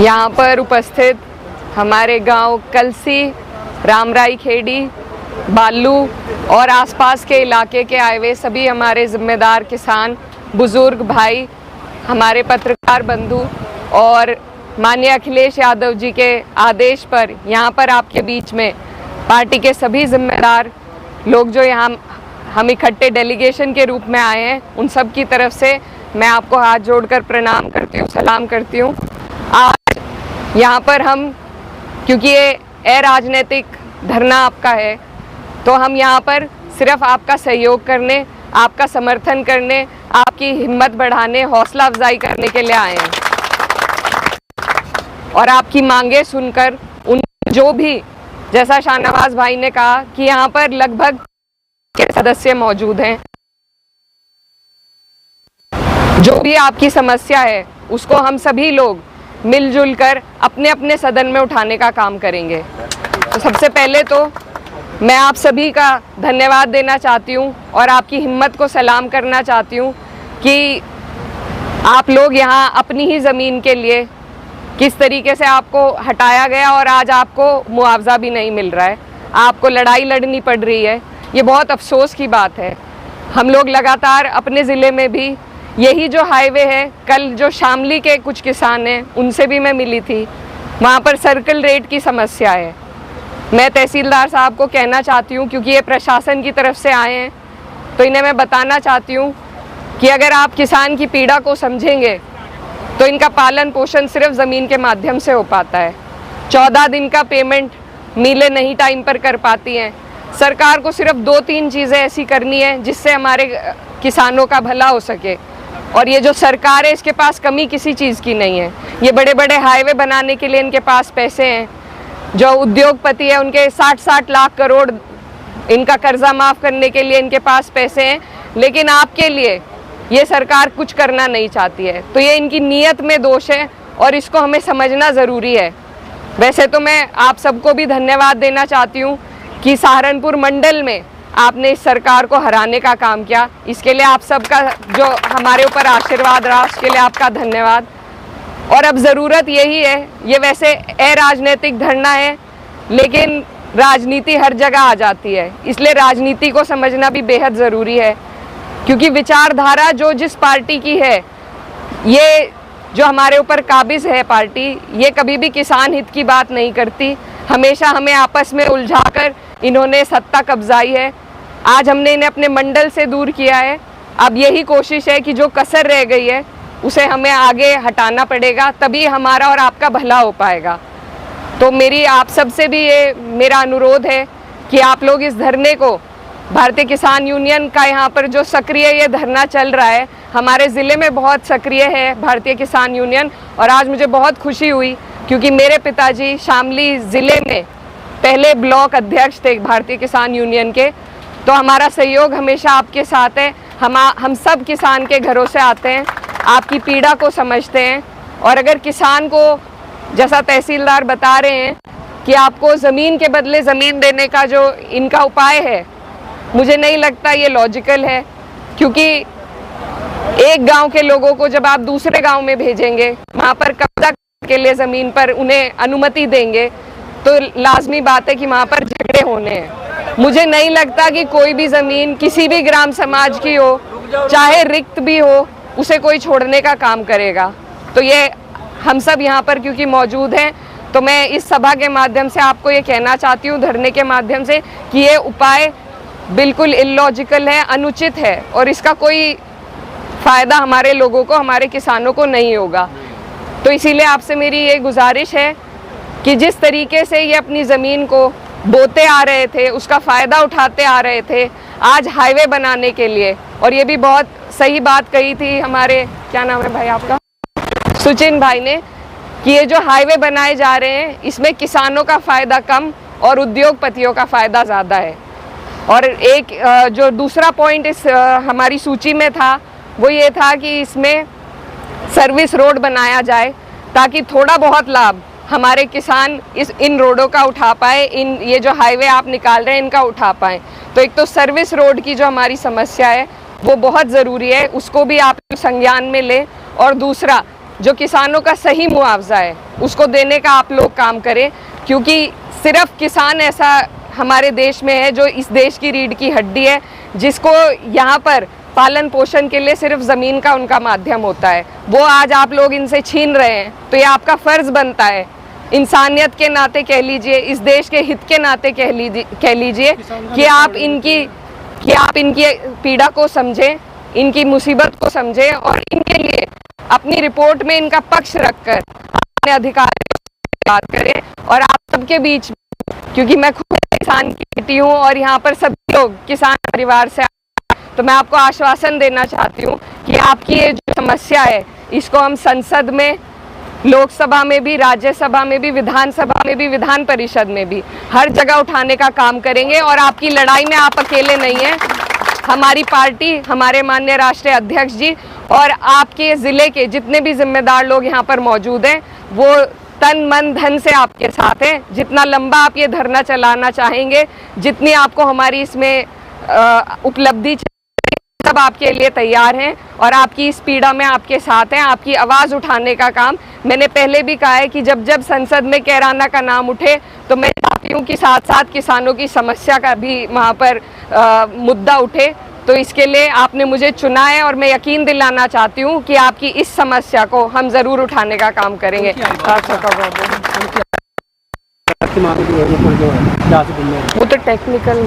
यहाँ पर उपस्थित हमारे गांव कलसी, रामराई खेड़ी, बालू और आसपास के इलाके के आए हुए सभी हमारे जिम्मेदार किसान, बुजुर्ग भाई, हमारे पत्रकार बंधु और माननीय अखिलेश यादव जी के आदेश पर यहाँ पर आपके बीच में पार्टी के सभी जिम्मेदार लोग जो यहाँ हम इकट्ठे डेलीगेशन के रूप में आए हैं, उन सब की तरफ से मैं आपको हाथ जोड़कर प्रणाम करती हूँ, सलाम करती हूँ। आज यहाँ पर हम, क्योंकि ये अराजनीतिक धरना आपका है, तो हम यहाँ पर सिर्फ आपका सहयोग करने, आपका समर्थन करने, आपकी हिम्मत बढ़ाने, हौसला अफजाई करने के लिए आए हैं और आपकी मांगे सुनकर उन जो भी, जैसा शाहनवाज भाई ने कहा कि यहाँ पर लगभग के सदस्य मौजूद हैं, जो भी आपकी समस्या है उसको हम सभी लोग मिलजुल कर अपने अपने सदन में उठाने का काम करेंगे। तो सबसे पहले तो मैं आप सभी का धन्यवाद देना चाहती हूँ और आपकी हिम्मत को सलाम करना चाहती हूँ कि आप लोग यहाँ अपनी ही ज़मीन के लिए किस तरीके से आपको हटाया गया और आज आपको मुआवजा भी नहीं मिल रहा है, आपको लड़ाई लड़नी पड़ रही है। ये बहुत अफसोस की बात है। हम लोग लगातार अपने ज़िले में भी यही जो हाईवे है, कल जो शामली के कुछ किसान हैं उनसे भी मैं मिली थी, वहाँ पर सर्कल रेट की समस्या है। मैं तहसीलदार साहब को कहना चाहती हूँ, क्योंकि ये प्रशासन की तरफ से आए हैं, तो इन्हें मैं बताना चाहती हूँ कि अगर आप किसान की पीड़ा को समझेंगे तो इनका पालन पोषण सिर्फ ज़मीन के माध्यम से हो पाता है। 14 दिन का पेमेंट मिलें नहीं टाइम पर कर पाती हैं। सरकार को सिर्फ 2-3 चीज़ें ऐसी करनी है जिससे हमारे किसानों का भला हो सके, और ये जो सरकार है इसके पास कमी किसी चीज़ की नहीं है। ये बड़े बड़े हाईवे बनाने के लिए इनके पास पैसे हैं, जो उद्योगपति है उनके 60-60 लाख करोड़ इनका कर्जा माफ़ करने के लिए इनके पास पैसे हैं, लेकिन आपके लिए ये सरकार कुछ करना नहीं चाहती है। तो ये इनकी नीयत में दोष है और इसको हमें समझना ज़रूरी है। वैसे तो मैं आप सबको भी धन्यवाद देना चाहती हूँ कि सहारनपुर मंडल में आपने इस सरकार को हराने का काम किया, इसके लिए आप सबका जो हमारे ऊपर आशीर्वाद रहा उसके लिए आपका धन्यवाद। और अब ज़रूरत यही है, ये वैसे अराजनीतिक धरना है लेकिन राजनीति हर जगह आ जाती है, इसलिए राजनीति को समझना भी बेहद ज़रूरी है। क्योंकि विचारधारा जो जिस पार्टी की है, ये जो हमारे ऊपर काबिज है पार्टी, ये कभी भी किसान हित की बात नहीं करती। हमेशा हमें आपस में उलझाकर इन्होंने सत्ता कब्जाई है। आज हमने इन्हें अपने मंडल से दूर किया है, अब यही कोशिश है कि जो कसर रह गई है उसे हमें आगे हटाना पड़ेगा, तभी हमारा और आपका भला हो पाएगा। तो मेरी आप सबसे भी ये मेरा अनुरोध है कि आप लोग इस धरने को, भारतीय किसान यूनियन का यहाँ पर जो सक्रिय ये धरना चल रहा है, हमारे ज़िले में बहुत सक्रिय है भारतीय किसान यूनियन, और आज मुझे बहुत खुशी हुई क्योंकि मेरे पिताजी शामली ज़िले में पहले ब्लॉक अध्यक्ष थे भारतीय किसान यूनियन के। तो हमारा सहयोग हमेशा आपके साथ है। हम सब किसान के घरों से आते हैं, आपकी पीड़ा को समझते हैं, और अगर किसान को, जैसा तहसीलदार बता रहे हैं कि आपको ज़मीन के बदले ज़मीन देने का जो इनका उपाय है, मुझे नहीं लगता ये लॉजिकल है। क्योंकि एक गांव के लोगों को जब आप दूसरे गांव में भेजेंगे, वहाँ पर कब्जा के लिए ज़मीन पर उन्हें अनुमति देंगे, तो लाजमी बात है कि वहाँ पर झगड़े होने हैं। मुझे नहीं लगता कि कोई भी ज़मीन किसी भी ग्राम समाज की हो, चाहे रिक्त भी हो, उसे कोई छोड़ने का काम करेगा। तो ये हम सब यहाँ पर क्योंकि मौजूद हैं, तो मैं इस सभा के माध्यम से आपको ये कहना चाहती हूँ, धरने के माध्यम से, कि ये उपाय बिल्कुल इलॉजिकल है, अनुचित है, और इसका कोई फ़ायदा हमारे लोगों को, हमारे किसानों को नहीं होगा। तो इसीलिए आपसे मेरी ये गुजारिश है कि जिस तरीके से ये अपनी ज़मीन को बोते आ रहे थे, उसका फ़ायदा उठाते आ रहे थे आज हाईवे बनाने के लिए, और ये भी बहुत सही बात कही थी हमारे, क्या नाम है भाई आपका, सुचिन भाई ने, कि ये जो हाईवे बनाए जा रहे हैं इसमें किसानों का फ़ायदा कम और उद्योगपतियों का फ़ायदा ज़्यादा है। और एक जो दूसरा पॉइंट इस हमारी सूची में था वो ये था कि इसमें सर्विस रोड बनाया जाए ताकि थोड़ा बहुत लाभ हमारे किसान इन रोडों का उठा पाए, ये जो हाईवे आप निकाल रहे हैं इनका उठा पाए। तो एक तो सर्विस रोड की जो हमारी समस्या है वो बहुत ज़रूरी है, उसको भी आप संज्ञान में लें। और दूसरा जो किसानों का सही मुआवजा है उसको देने का आप लोग काम करें, क्योंकि सिर्फ किसान ऐसा हमारे देश में है जो इस देश की रीढ़ की हड्डी है, जिसको यहाँ पर पालन पोषण के लिए सिर्फ ज़मीन का उनका माध्यम होता है, वो आज आप लोग इनसे छीन रहे हैं। तो ये आपका फ़र्ज़ बनता है, इंसानियत के नाते कह लीजिए, इस देश के हित के नाते कह लीजिए कि आप इनकी पीड़ा को समझें, इनकी मुसीबत को समझें और इनके लिए अपनी रिपोर्ट में इनका पक्ष रखकर अपने अधिकारियों से बात करें। और आप सबके बीच, क्योंकि मैं खुद किसान की बेटी हूँ और यहाँ पर सभी लोग किसान परिवार से, तो मैं आपको आश्वासन देना चाहती हूँ कि आपकी ये जो समस्या है इसको हम संसद में, लोकसभा में भी, राज्यसभा में भी, विधानसभा में भी, विधान परिषद में भी हर जगह उठाने का काम करेंगे। और आपकी लड़ाई में आप अकेले नहीं हैं, हमारी पार्टी, हमारे माननीय राष्ट्रीय अध्यक्ष जी और आपके ज़िले के जितने भी जिम्मेदार लोग यहाँ पर मौजूद हैं वो तन मन धन से आपके साथ हैं। जितना लंबा आप ये धरना चलाना चाहेंगे, जितनी आपको हमारी इसमें उपलब्धि सब आपके लिए तैयार हैं और आपकी इस पीड़ा में आपके साथ हैं। आपकी आवाज़ उठाने का काम मैंने पहले भी कहा है कि जब जब संसद में कैराना का नाम उठे तो मैं चाहती हूँ कि साथ साथ किसानों की समस्या का भी वहाँ पर मुद्दा उठे। तो इसके लिए आपने मुझे चुना है और मैं यकीन दिलाना चाहती हूँ कि आपकी इस समस्या को हम ज़रूर उठाने का काम करेंगे। वो तो टेक्निकल